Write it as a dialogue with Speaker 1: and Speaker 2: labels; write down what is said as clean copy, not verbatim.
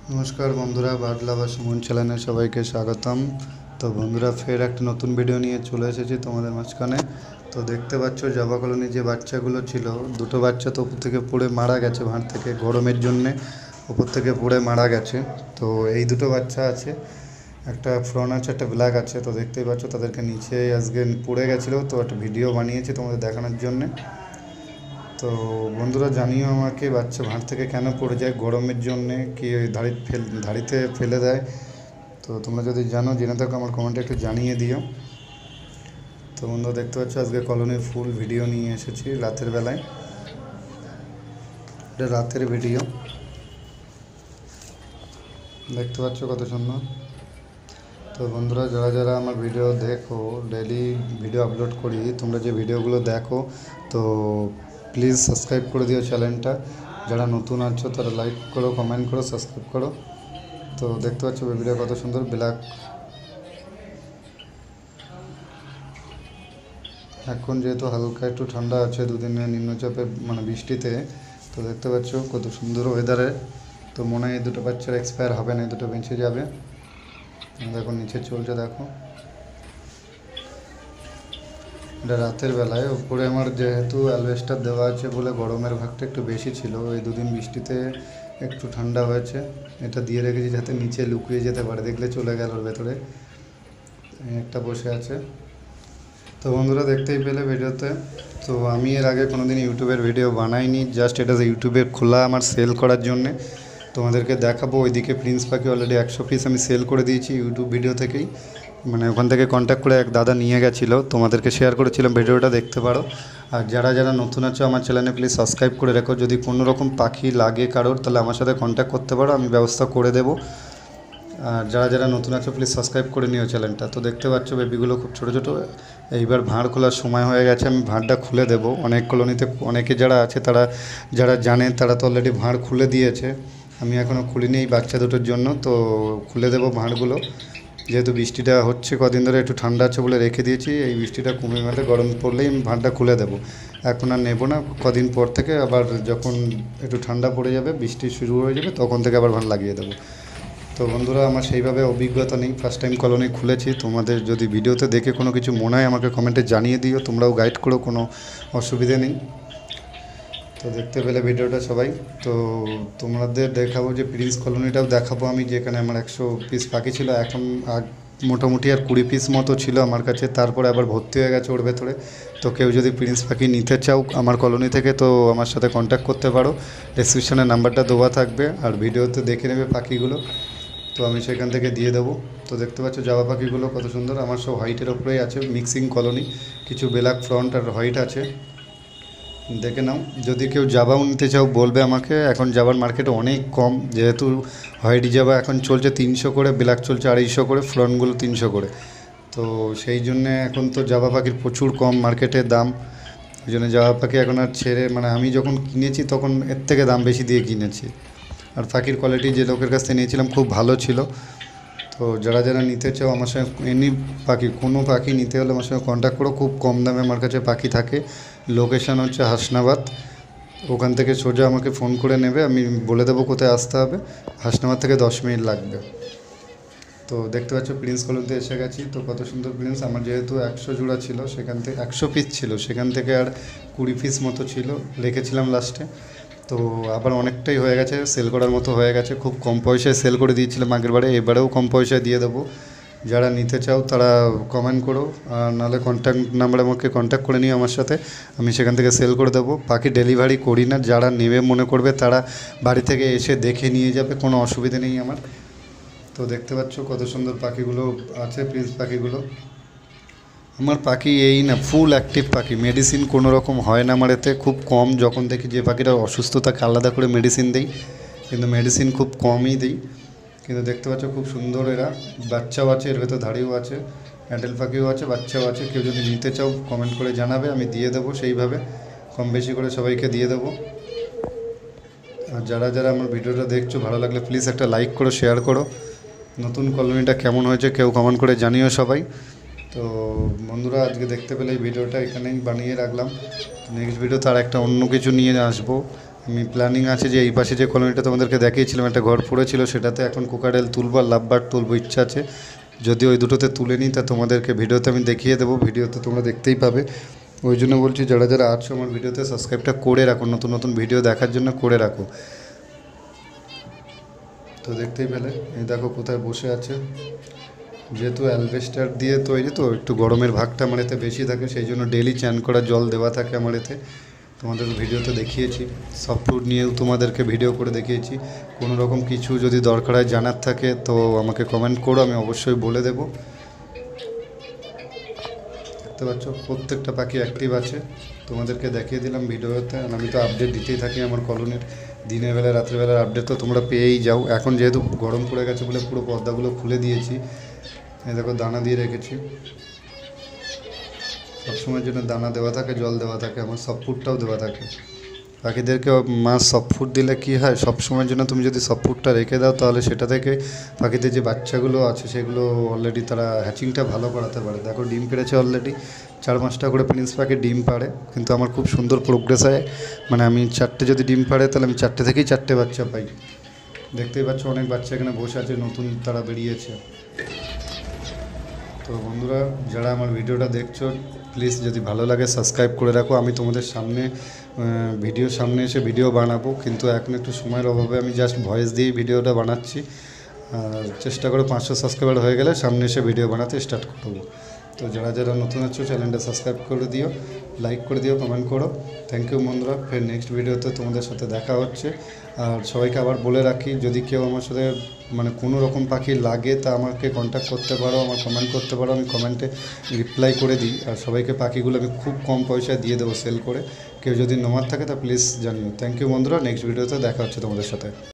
Speaker 1: नमस्कार बंधुरा बार्ड लाभार सुमन चैनल सबाई के स्वागतम। तो बंधुरा फिर एक नतून भिडियो निये चले एसेछि तोमादेर माझखाने। तो देखते पाচ্ছ जावा कलोनी जे बाच्चागुलो छिलो दुटो बाच्चा तो ऊपर थेके पड़े मारा गेছে भाঁড় থেকে গরমের জন্য ऊपर থেকে পড়ে মারা গেছে। তো এই দুটো বাচ্চা আছে, একটা ফ্রন আছে একটা ব্ল্যাক আছে। তো দেখতেই পাচ্ছ তাদেরকে নিচে আজকে পড়ে গেছিলো, তো একটা ভিডিও বানিয়েছি তোমাদের দেখানোর জন্য। তো বন্ধুরা জানিও আমাকে বাচ্চা ভাঁড় থেকে কেন পড়ে যায় গরমের জন্য, কি ধাড়িতে ফেলে দেয়। তো তোমরা যদি জানো জেনে থাকো আমার কমেন্টে একটু জানিয়ে দিও। তো বন্ধুরা দেখতে পাচ্ছ আজকে কলোনির ফুল ভিডিও নিয়ে এসেছি রাতের বেলায়, এটা রাতের ভিডিও দেখতে পাচ্ছ কত সুন্দর। তো বন্ধুরা যারা যারা আমার ভিডিও দেখো, ডেইলি ভিডিও আপলোড করি, তোমরা যে ভিডিওগুলো দেখো তো প্লিজ সাবস্ক্রাইব করে দিও চ্যানেলটা। যারা নতুন আছো তারা লাইক করো, কমেন্ট করো, সাবস্ক্রাইব করো। তো দেখতে পাচ্ছ বেবিটা কত সুন্দর ব্ল্যাক। এখন যেহেতু হালকা একটু ঠান্ডা আছে, দুদিনে নিম্নচাপে মানে বৃষ্টিতে, তো দেখতে পাচ্ছ কত সুন্দর ওয়েদারে। তো মনে হয় এই দুটো বাচ্চার এক্সপায়ার হবে না, এই দুটো বেঁচে যাবে। দেখো নিচে চলছে, দেখো এটা রাতের বেলায়। উপরে আমার যেহেতু অ্যালবেস্টার দেওয়া আছে বলে গরমের ভাগটা একটু বেশি ছিল, এই দুদিন বৃষ্টিতে একটু ঠান্ডা হয়েছে। এটা দিয়ে রেখেছি যাতে নিচে লুকিয়ে যেতে পারে, দেখলে চলে গেল ওর ভেতরে। একটা বসে আছে। তো বন্ধুরা দেখতেই পেলে ভিডিওতে, তো আমি এর আগে কোনোদিন ইউটিউবের ভিডিও বানাইনি, জাস্ট এটা ইউটিউবে খোলা আমার সেল করার জন্যে তোমাদেরকে দেখাবো। ওইদিকে প্রিন্স পাখি অলরেডি 100 পিস আমি সেল করে দিয়েছি ইউটিউব ভিডিও থেকেই, মানে ওখান থেকে কন্ট্যাক্ট করে এক দাদা নিয়ে গেছিলো, তোমাদেরকে শেয়ার করেছিলাম, ভিডিওটা দেখতে পারো। আর যারা যারা নতুন আছো আমার চ্যানেলে প্লিজ সাবস্ক্রাইব করে রেখো। যদি কোনো রকম পাখি লাগে কারোর তাহলে আমার সাথে কন্ট্যাক্ট করতে পারো, আমি ব্যবস্থা করে দেবো। আর যারা যারা নতুন আছো প্লিজ সাবস্ক্রাইব করে নিও চ্যানেলটা। তো দেখতে পাচ্ছ বেবিগুলো খুব ছোটো ছোটো। এইবার ভাঁড় খোলার সময় হয়ে গেছে, আমি ভাঁড়টা খুলে দেবো। অনেক কলোনিতে অনেকে যারা আছে তারা যারা জানে তারা তো অলরেডি ভাঁড় খুলে দিয়েছে, আমি এখনও খুলিনি এই বাচ্চা দুটোর জন্য। তো খুলে দেবো ভাঁড়গুলো, যেহেতু বৃষ্টিটা হচ্ছে কদিন ধরে, একটু ঠান্ডা আছে বলে রেখে দিয়েছি। এই বৃষ্টিটা কমে গেলে গরম পড়লেই আমি ভাঁড়টা খুলে দেবো। এখন আর নেবো না, কদিন পর থেকে আবার যখন একটু ঠান্ডা পড়ে যাবে, বৃষ্টি শুরু হয়ে যাবে, তখন থেকে আবার ভাঁড় লাগিয়ে দেবো। তো বন্ধুরা আমার সেইভাবে অভিজ্ঞতা নেই, ফার্স্ট টাইম কলোনি খুলেছি। তোমাদের যদি ভিডিওতে দেখে কোনো কিছু মনে হয় আমাকে কমেন্টে জানিয়ে দিও, তোমরাও গাইড করো, কোনো অসুবিধে নেই। তো দেখতে পেলে ভিডিওটা সবাই। তো তোমাদের দেখাবো যে প্রিন্স কলোনিটাও দেখাবো আমি, যেখানে আমার 100 পিস পাখি ছিল, এখন মোটামুটি আর 20 পিস মতো ছিল আমার কাছে, তারপরে আবার ভর্তি হয়ে গেছে ওর ভেতরে। তো কেউ যদি প্রিন্স পাখি নিতে চাও আমার কলোনি থেকে তো আমার সাথে কন্ট্যাক্ট করতে পারো, ডেসক্রিপশানে নাম্বারটা দেওয়া থাকবে, আর ভিডিওতে দেখে নেবে পাখিগুলো, তো আমি সেখান থেকে দিয়ে দেবো। তো দেখতে পাচ্ছ জাবা পাখিগুলো কত সুন্দর, আমার সব হোয়াইটের ওপরেই আছে, মিক্সিং কলোনি, কিছু ব্ল্যাক ফ্রন্ট আর হোয়াইট আছে, দেখে নাও। যদি কেউ জাবাও নিতে চাও বলবে আমাকে, এখন জাবার মার্কেটে অনেক কম, যেহেতু হোয়াইট জাবা এখন চলছে 300 করে, ব্ল্যাক চলছে 250 করে, ফ্রন্টগুলো 300 করে। তো সেই জন্যে এখন তো জাবা পাখির প্রচুর কম মার্কেটে দাম, ওই জন্য জাবা পাখি এখন আর ছেড়ে, মানে আমি যখন কিনেছি তখন এর থেকে দাম বেশি দিয়ে কিনেছি। আর পাখির কোয়ালিটি যে লোকের কাছ থেকে নিয়েছিলাম খুব ভালো ছিল। তো যারা যারা নিতে চাও আমার সঙ্গে এনি পাখি, কোনো পাখি নিতে হলে আমার সঙ্গে কন্ট্যাক্ট করো, খুব কম দামে আমার কাছে পাখি থাকে। লোকেশান হচ্ছে হাসনাবাদ, ওখান থেকে সোজা আমাকে ফোন করে নেবে, আমি বলে দেবো কোথায় আসতে হবে। হাসনাবাদ থেকে 10 মিনিট লাগবে। তো দেখতে পাচ্ছ প্রিন্স কলোনিতে এসে গেছি। তো কত সুন্দর প্রিন্স, আমার যেহেতু 100 জোড়া ছিল, সেখান থেকে 100 পিস ছিল, সেখান থেকে আর 20 পিস মতো ছিল, রেখেছিলাম লাস্টে। তো আবার অনেকটাই হয়ে গেছে, সেল করার মতো হয়ে গেছে, খুব কম পয়সায় সেল করে দিয়েছিলাম আগেরবারে, এবারেও কম পয়সায় দিয়ে দেবো। যারা নিতে চাও তারা কমেন্ট করো, আর নাহলে কন্ট্যাক্ট নাম্বারে আমাকে কন্ট্যাক্ট করে নিও আমার সাথে, আমি সেখান থেকে সেল করে দেবো। পাখি ডেলিভারি করি না, যারা নেবে মনে করবে তারা বাড়ি থেকে এসে দেখে নিয়ে যাবে, কোনো অসুবিধা নেই আমার। তো দেখতে পাচ্ছ কত সুন্দর পাখিগুলো আছে, প্রিন্স পাখিগুলো। আমার পাখি এই না ফুল অ্যাক্টিভ পাখি, মেডিসিন কোনো রকম হয় না আমার এতে, খুব কম, যখন দেখি যে পাখিটা অসুস্থ তাকে আলাদা করে মেডিসিন দিই, কিন্তু মেডিসিন খুব কমই দিই। কিন্তু দেখতে পাচ্ছ খুব সুন্দর, এরা বাচ্চাও আছে, এর ভেতর ধাড়িও আছে, অ্যাডাল্ট পাখিও আছে, বাচ্চাও আছে। কেউ যদি নিতে চাও কমেন্ট করে জানাবে, আমি দিয়ে দেবো সেইভাবে, কম বেশি করে সবাইকে দিয়ে দেবো। আর যারা যারা আমার ভিডিওটা দেখছো ভালো লাগলে প্লিজ একটা লাইক করো, শেয়ার করো। নতুন কলোনিটা কেমন হয়েছে কেউ কমেন্ট করে জানিও সবাই। তো বন্ধুরা আজকে দেখতে পেলে এই ভিডিওটা এখানেই বানিয়ে রাখলাম, নেক্সট ভিডিও তার একটা অন্য কিছু নিয়ে আসবো, আমি প্ল্যানিং আছে যে এই পাশে যে কলোনিটা তোমাদেরকে দেখিয়েছিলাম একটা ঘর পড়েছিল, সেটাতে এখন কোকাডেল তুলবো আর লাভবার্ড তুলবো, ইচ্ছা আছে। যদি ওই দুটোতে তুলে নিই তা তোমাদেরকে ভিডিওতে আমি দেখিয়ে দেবো, ভিডিওতে তোমরা দেখতেই পাবে। ওই জন্য বলছি যারা যারা আছো আমার ভিডিওতে সাবস্ক্রাইবটা করে রাখো, নতুন নতুন ভিডিও দেখার জন্য করে রাখো। তো দেখতেই পেলে এই দেখো কোথায় বসে আছে। যেহেতু অ্যালবেস্টার দিয়ে তৈরি তো একটু গরমের ভাগটা আমার এতে বেশি থাকে, সেই জন্য ডেলি চান করা জল দেওয়া থাকে আমার এতে। তোমাদের ভিডিওতে দেখিয়েছি, সব ফ্রুট নিয়েও তোমাদেরকে ভিডিও করে দেখিয়েছি। কোনো রকম কিছু যদি দরকার হয় জানার থাকে তো আমাকে কমেন্ট করো, আমি অবশ্যই বলে দেবো। দেখতে পাচ্ছ প্রত্যেকটা পাখি অ্যাক্টিভ আছে, তোমাদেরকে দেখিয়ে দিলাম ভিডিওতে। আর আমি তো আপডেট দিতেই থাকি আমার কলোনির, দিনের বেলা রাত্রিবেলার আপডেট তো তোমরা পেয়েই যাও। এখন যেহেতু গরম পড়ে গেছে বলে পুরো পর্দাগুলো খুলে দিয়েছি। এই দেখো দানা দিয়ে রেখেছি, সবসময়ের জন্য দানা দেওয়া থাকে, জল দেওয়া থাকে, আমার সব ফুডটাও দেওয়া থাকে। পাখিদেরকে মাছ সব ফুড দিলে কী হয়, সব সময়ের জন্য তুমি যদি সব ফুডটা রেখে দাও তাহলে সেটা থেকে পাখিদের যে বাচ্চাগুলো আছে সেগুলো অলরেডি তারা হ্যাচিংটা ভালো করাতে পারে। দেখো ডিম পেড়েছে অলরেডি, 4-5টা করে প্রিন্স পাখি ডিম পাড়ে, কিন্তু আমার খুব সুন্দর প্রোগ্রেস হয়। মানে আমি 4টে যদি ডিম পাড়ে তাহলে আমি 4টে থেকেই 4টে বাচ্চা পাই। দেখতেই পাচ্ছ অনেক বাচ্চা এখানে বসে আছে, নতুন তারা বেরিয়েছে। তো বন্ধুরা যারা আমার ভিডিওটা দেখছো প্লিজ যদি ভালো লাগে সাবস্ক্রাইব করে রাখো। আমি তোমাদের সামনে ভিডিও সামনে এসে ভিডিও বানাবো, কিন্তু এখন একটু সময়ের অভাবে আমি জাস্ট ভয়েস দিয়েই ভিডিওটা বানাচ্ছি। আর চেষ্টা করো 500 সাবস্ক্রাইবার হয়ে গেলে সামনে এসে ভিডিও বানাতে স্টার্ট করবো। তো যারা যারা নতুন আছো চ্যানেলটা সাবস্ক্রাইব করে দিও, লাইক করে দিও, কমেন্ট করো। থ্যাংক ইউ বন্ধুরা, ফের নেক্সট ভিডিওতে তোমাদের সাথে দেখা হচ্ছে। আর সবাইকে আবার বলে রাখি, যদি কেউ আমার সাথে মানে কোনো রকম পাখি লাগে তা আমাকে কন্ট্যাক্ট করতে পারো, আমার কমেন্ট করতে পারো, আমি কমেন্টে রিপ্লাই করে দিই। আর সবাইকে পাখিগুলো আমি খুব কম পয়সায় দিয়ে দেবো সেল করে। কেউ যদি নেওয়ার থাকে তা প্লিজ জানিও। থ্যাংক ইউ বন্ধুরা, নেক্সট ভিডিওতে দেখা হচ্ছে তোমাদের সাথে।